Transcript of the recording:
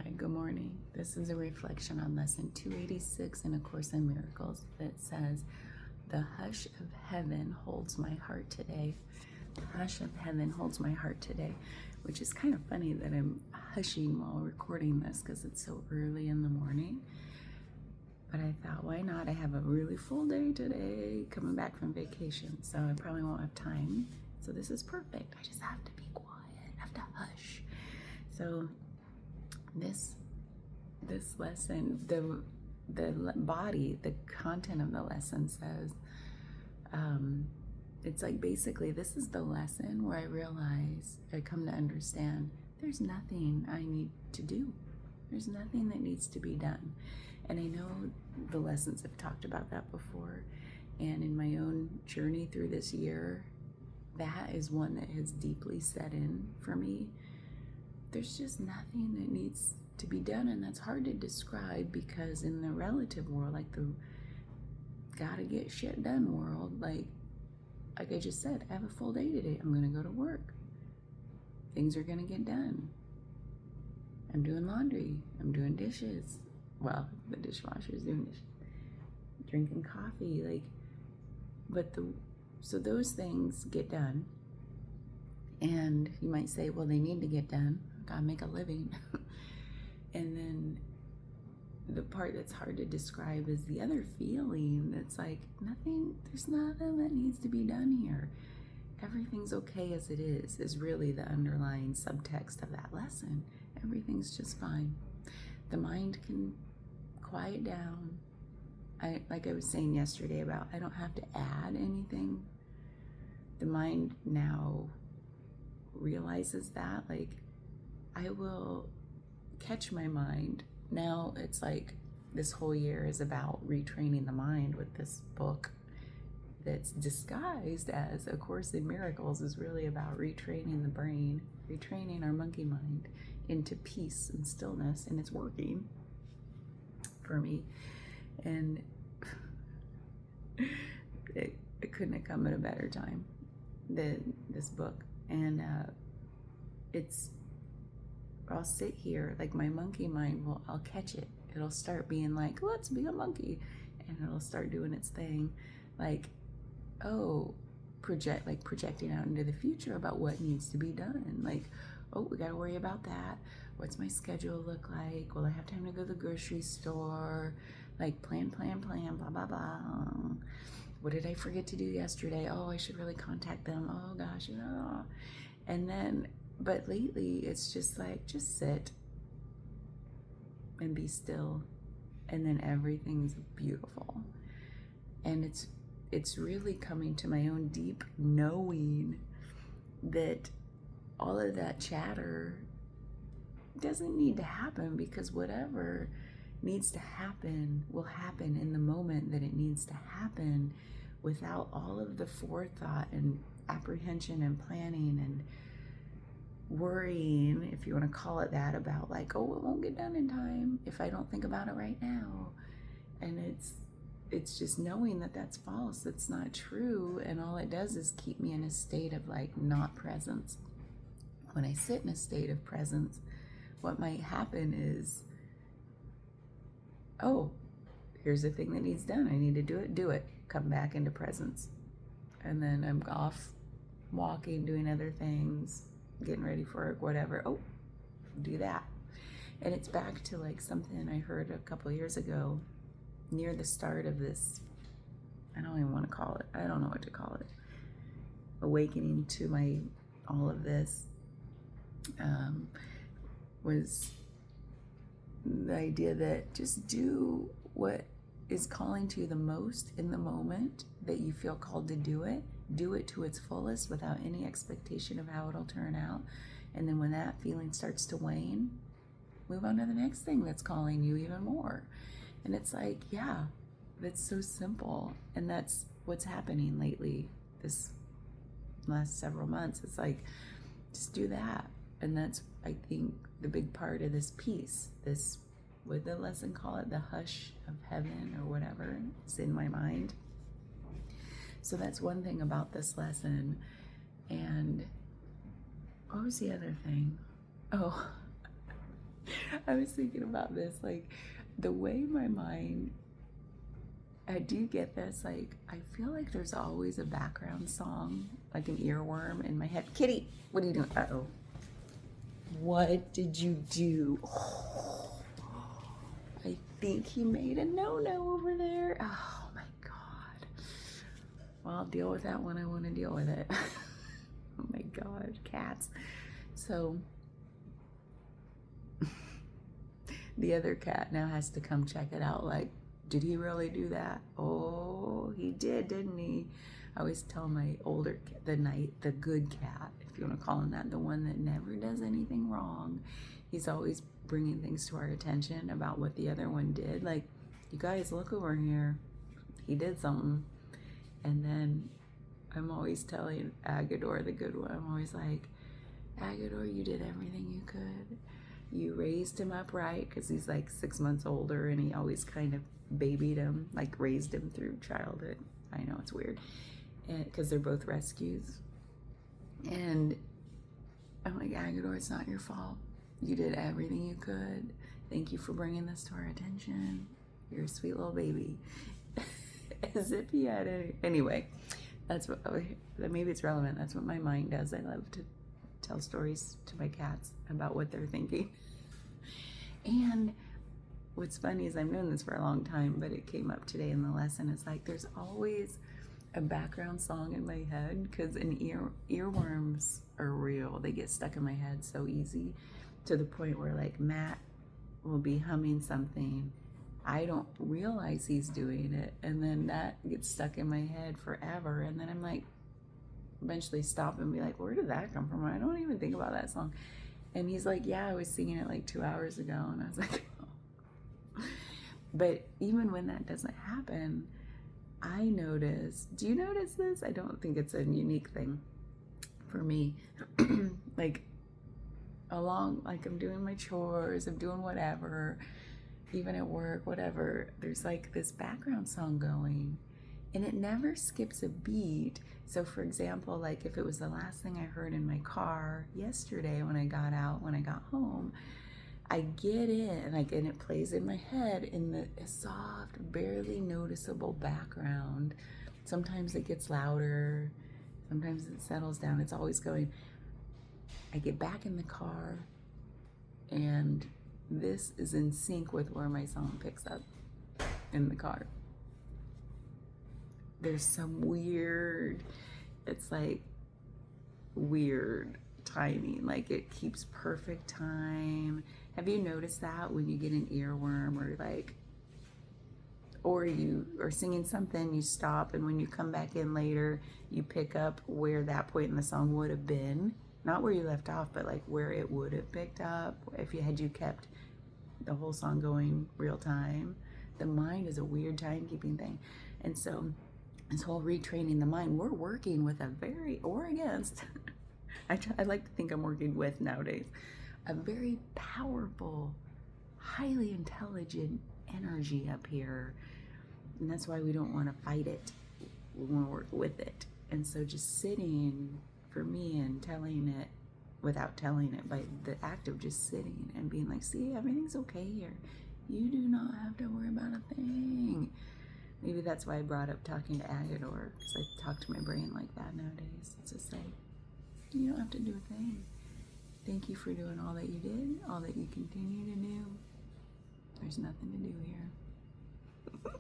Hi, good morning. This is a reflection on lesson 286 in A Course in Miracles that says, "The hush of heaven holds my heart today." The hush of heaven holds my heart today, which is kind of funny that I'm hushing while recording this because it's so early in the morning. But I thought, why not? I have a really full day today coming back from vacation, so I probably won't have time. So this is perfect. I just have to be quiet, I have to hush. So this lesson, the body, the content of the lesson says, it's like basically this is the lesson where I come to understand there's nothing I need to do. There's nothing that needs to be done. And I know the lessons have talked about that before. And in my own journey through this year, that is one that has deeply set in for me. There's just nothing that needs to be done, and that's hard to describe because in the relative world, like the gotta get shit done world, like I just said, I have a full day today. I'm gonna go to work. Things are gonna get done. I'm doing laundry. I'm doing dishes. Well, the dishwasher is doing dishes. Drinking coffee, so those things get done. And you might say, well, they need to get done. Gotta make a living. And then the part that's hard to describe is the other feeling that's like, there's nothing that needs to be done here. Everything's okay as it is really the underlying subtext of that lesson. Everything's just fine. The mind can quiet down. Like I was saying yesterday about, I don't have to add anything. The mind now realizes that, like, I will catch my mind. Now it's like this whole year is about retraining the mind with this book that's disguised as A Course in Miracles is really about retraining the brain, retraining our monkey mind into peace and stillness, and it's working for me. And it couldn't have come at a better time than this book. And I'll sit here, like my monkey mind I'll catch it. It'll start being like, let's be a monkey. And it'll start doing its thing. Like, projecting out into the future about what needs to be done. Like, we gotta worry about that. What's my schedule look like? Will I have time to go to the grocery store? Like, plan, blah, blah, blah. What did I forget to do yesterday? I should really contact them. Oh gosh, And then, but lately it's just like, just sit and be still. And then everything's beautiful. And it's really coming to my own deep knowing that all of that chatter doesn't need to happen, because whatever needs to happen will happen in the moment that it needs to happen, without all of the forethought and apprehension and planning and worrying, if you want to call it that, about like, it won't get done in time if I don't think about it right now. And it's just knowing that that's false, that's not true, and all it does is keep me in a state of like not presence. When I sit in a state of presence, what might happen is, here's the thing that needs done, I need to do it, come back into presence. And then I'm off walking, doing other things, getting ready for work, whatever. Do that. And it's back to like something I heard a couple years ago near the start of this, I don't even want to call it, I don't know what to call it, awakening to all of this, was the idea that just do what is calling to you the most in the moment that you feel called to do it to its fullest without any expectation of how it'll turn out. And then when that feeling starts to wane, move on to the next thing that's calling you even more. And it's like, yeah, that's so simple. And that's what's happening lately, this last several months. It's like, just do that. And that's, I think, the big part of this piece, this, what the lesson call it, the hush of heaven or whatever is in my mind. So that's one thing about this lesson. And what was the other thing? I was thinking about this, like the way my mind, I do get this, like I feel like there's always a background song, like an earworm in my head. Kitty, what are you doing? Uh-oh. What did you do? Oh, I think he made a no-no over there. Oh my God. Well, I'll deal with that when I want to deal with it. Oh my God, cats. So the other cat now has to come check it out. Like, did he really do that? Oh, he did, didn't he? I always tell my older cat, the good cat, if you want to call him that, the one that never does anything wrong. He's always bringing things to our attention about what the other one did. Like, you guys, look over here. He did something. And then I'm always telling Agador, the good one, I'm always like, Agador, you did everything you could. You raised him up right, because he's like 6 months older, and he always kind of babied him, like raised him through childhood. I know it's weird, because they're both rescues. And I'm like, Agador, it's not your fault. You did everything you could. Thank you for bringing this to our attention. You're a sweet little baby. As if he had any. Anyway, that's what, maybe it's relevant. That's what my mind does. I love to tell stories to my cats about what they're thinking. And what's funny is I've known this for a long time, but it came up today in the lesson. It's like there's always a background song in my head, because earworms are real. They get stuck in my head so easy, to the point where like Matt will be humming something. I don't realize he's doing it, and then that gets stuck in my head forever. And then I'm like, eventually stop and be like, where did that come from? I don't even think about that song. And he's like, yeah, I was singing it like 2 hours ago. And I was like, oh. But even when that doesn't happen, I notice, do you notice this? I don't think it's a unique thing for me. Like like I'm doing my chores, I'm doing whatever, even at work, whatever, there's like this background song going, and it never skips a beat. So for example, like if it was the last thing I heard in my car yesterday when I got home, I get in, like, and it plays in my head in the soft, barely noticeable background. Sometimes it gets louder, sometimes it settles down. It's always going. I get back in the car, and this is in sync with where my song picks up in the car. There's some weird, it's like weird timing, like it keeps perfect time. Have you noticed that when you get an earworm, or like, or you are singing something, you stop, and when you come back in later, you pick up where that point in the song would have been, not where you left off, but like where it would have picked up if you kept the whole song going real time. The mind is a weird timekeeping thing. And so this whole retraining the mind, we're working with or against, I like to think I'm working with nowadays, a very powerful, highly intelligent energy up here. And that's why we don't want to fight it. We want to work with it. And so just sitting for me and telling it without telling it, by the act of just sitting and being like, see, everything's okay here. You do not have to worry about a thing. Maybe that's why I brought up talking to Agador, because I talk to my brain like that nowadays. It's just like, you don't have to do a thing. Thank you for doing all that you did, all that you continue to do. There's nothing to do here.